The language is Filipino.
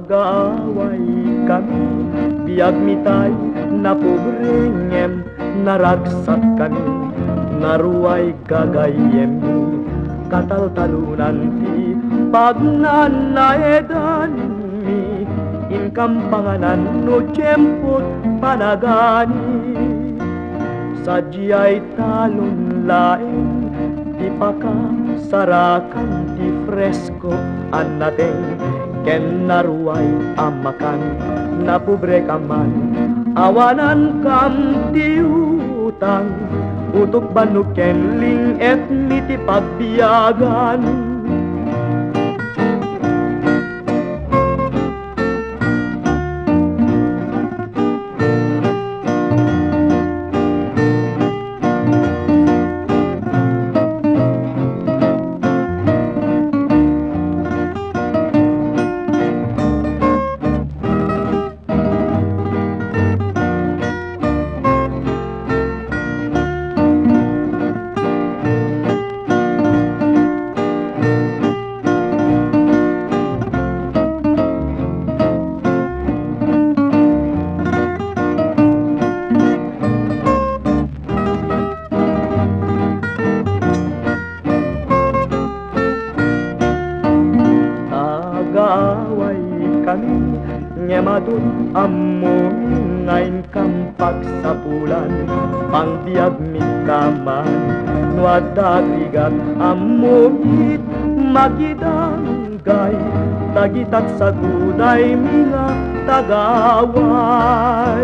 Nag-aaway kami, biyag mitay na pobrengem, naragsak kami, naruay gagayem mi, kataltalunan ti pagnanaedan mi, inkam panganan no tiyempot panagani, sadyay talon laeng, ti pakasarakan ti fresko anateng, ken naruay amakan na pobre ka man, awanan kam ti utang, utok banuk ken ling et miti pagbiyagan. Nag-aaway kami, ngemadun ammo ngayon kang pagsapulan, pangbiag mi kaman, nuadagrigat ammo mit magidanggay, tagitat sa guday mga tagaway.